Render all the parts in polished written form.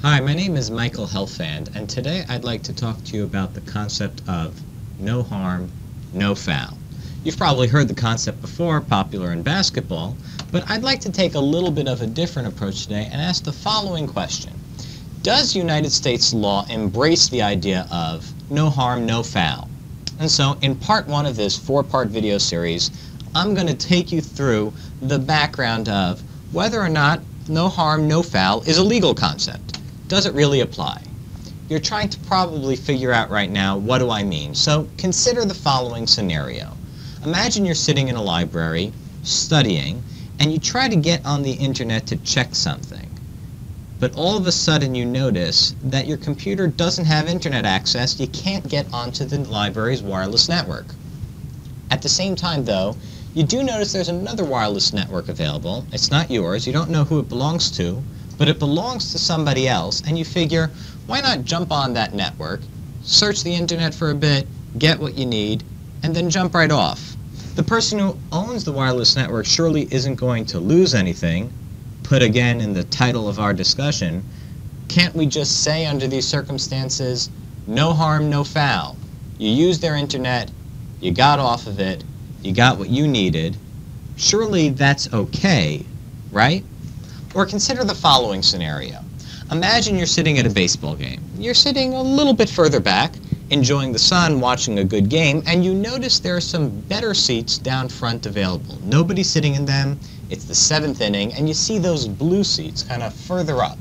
Hi, my name is Michael Helfand, and today I'd like to talk to you about the concept of no harm, no foul. You've probably heard the concept before, popular in basketball, but I'd like to take a little bit of a different approach today and ask the following question. Does United States law embrace the idea of no harm, no foul? And so in part one of this four-part video series, I'm going to take you through the background of whether or not no harm, no foul is a legal concept. Does it really apply? You're trying to probably figure out right now, what do I mean? So consider the following scenario. Imagine you're sitting in a library, studying, and you try to get on the internet to check something. But all of a sudden you notice that your computer doesn't have internet access. You can't get onto the library's wireless network. At the same time, though, you do notice there's another wireless network available. It's not yours. You don't know who it belongs to, but it belongs to somebody else, and you figure, why not jump on that network, search the internet for a bit, get what you need, and then jump right off. The person who owns the wireless network surely isn't going to lose anything. Put again in the title of our discussion, can't we just say under these circumstances, no harm, no foul? You used their internet, you got off of it, you got what you needed. Surely that's okay, right? Or consider the following scenario. Imagine you're sitting at a baseball game. You're sitting a little bit further back, enjoying the sun, watching a good game, and you notice there are some better seats down front available. Nobody's sitting in them. It's the 7th inning, and you see those blue seats kind of further up.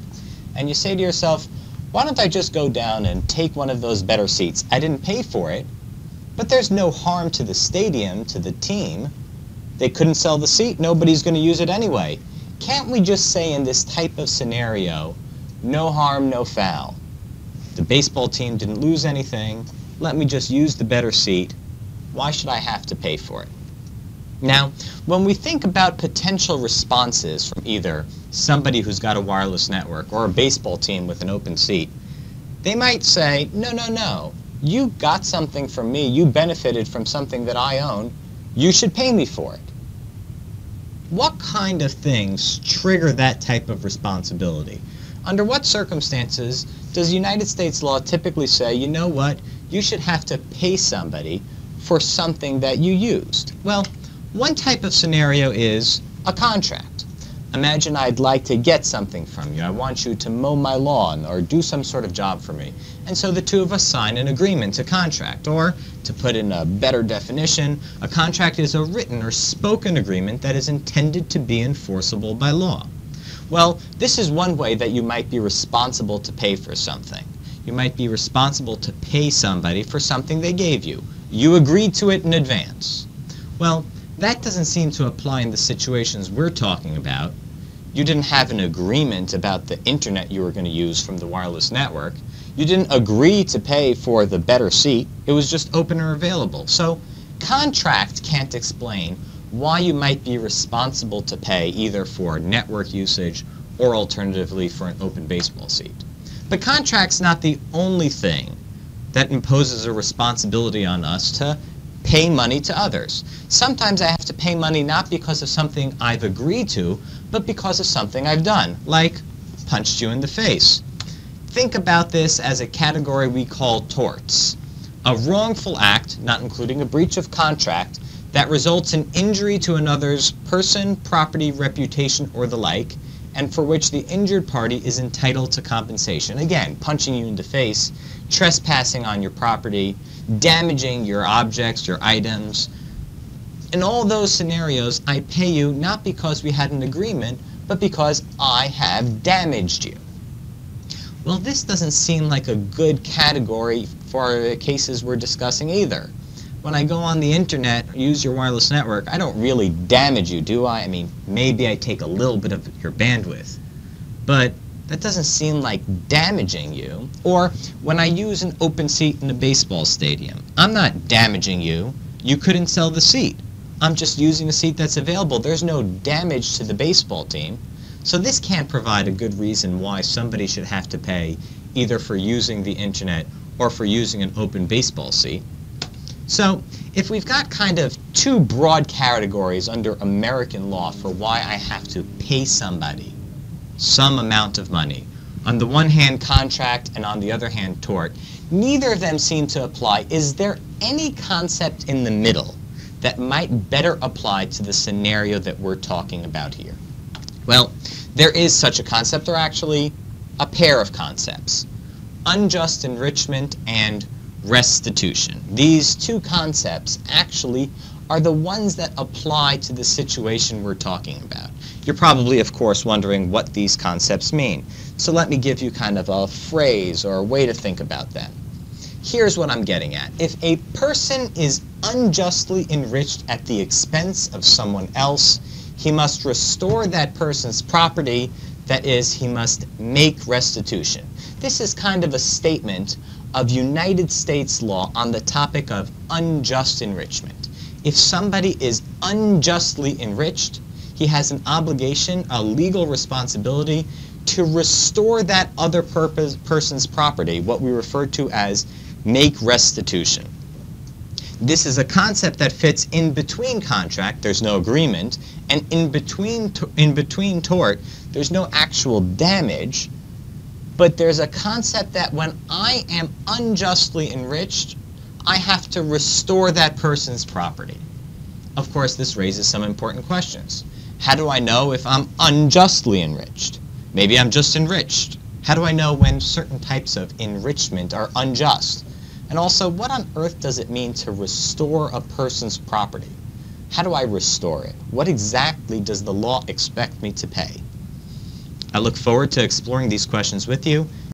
And you say to yourself, why don't I just go down and take one of those better seats? I didn't pay for it, but there's no harm to the stadium, to the team. They couldn't sell the seat. Nobody's going to use it anyway. Can't we just say in this type of scenario, no harm, no foul? The baseball team didn't lose anything. Let me just use the better seat. Why should I have to pay for it? Now, when we think about potential responses from either somebody who's got a wireless network or a baseball team with an open seat, they might say, no, no, no. You got something from me. You benefited from something that I own. You should pay me for it. What kind of things trigger that type of responsibility? Under what circumstances does United States law typically say, you know what, you should have to pay somebody for something that you used? Well, one type of scenario is a contract. Imagine I'd like to get something from you. I want you to mow my lawn or do some sort of job for me. And so the two of us sign an agreement, a contract. Or, to put in a better definition, a contract is a written or spoken agreement that is intended to be enforceable by law. Well, this is one way that you might be responsible to pay for something. You might be responsible to pay somebody for something they gave you. You agreed to it in advance. Well, that doesn't seem to apply in the situations we're talking about. You didn't have an agreement about the internet you were going to use from the wireless network. You didn't agree to pay for the better seat. It was just open or available. So contract can't explain why you might be responsible to pay either for network usage or alternatively for an open baseball seat. But contract's not the only thing that imposes a responsibility on us to pay money to others. Sometimes I have to pay money not because of something I've agreed to, but because of something I've done, like punched you in the face. Think about this as a category we call torts. A wrongful act, not including a breach of contract, that results in injury to another's person, property, reputation, or the like, and for which the injured party is entitled to compensation. Again, punching you in the face, trespassing on your property, damaging your objects, your items. In all those scenarios, I pay you not because we had an agreement, but because I have damaged you. Well, this doesn't seem like a good category for the cases we're discussing either. When I go on the internet, use your wireless network, I don't really damage you, do I? I mean, maybe I take a little bit of your bandwidth, but that doesn't seem like damaging you. Or when I use an open seat in a baseball stadium, I'm not damaging you. You couldn't sell the seat. I'm just using a seat that's available. There's no damage to the baseball team. So this can't provide a good reason why somebody should have to pay either for using the internet or for using an open baseball seat. So if we've got kind of two broad categories under American law for why I have to pay somebody some amount of money, On the one hand, contract, and on the other hand, tort. Neither of them seem to apply. Is there any concept in the middle that might better apply to the scenario that we're talking about here? Well, there is such a concept, or actually a pair of concepts: unjust enrichment and restitution. These two concepts actually are the ones that apply to the situation we're talking about. You're probably, of course, wondering what these concepts mean. So let me give you kind of a phrase or a way to think about them. Here's what I'm getting at. If a person is unjustly enriched at the expense of someone else, he must restore that person's property. That is, he must make restitution. This is kind of a statement of United States law on the topic of unjust enrichment. If somebody is unjustly enriched, he has an obligation, a legal responsibility, to restore that other person's property, what we refer to as make restitution. This is a concept that fits in between contract, there's no agreement, and in between tort, there's no actual damage, but there's a concept that when I am unjustly enriched, I have to restore that person's property. Of course, this raises some important questions. How do I know if I'm unjustly enriched? Maybe I'm just enriched. How do I know when certain types of enrichment are unjust? And also, what on earth does it mean to restore a person's property? How do I restore it? What exactly does the law expect me to pay? I look forward to exploring these questions with you.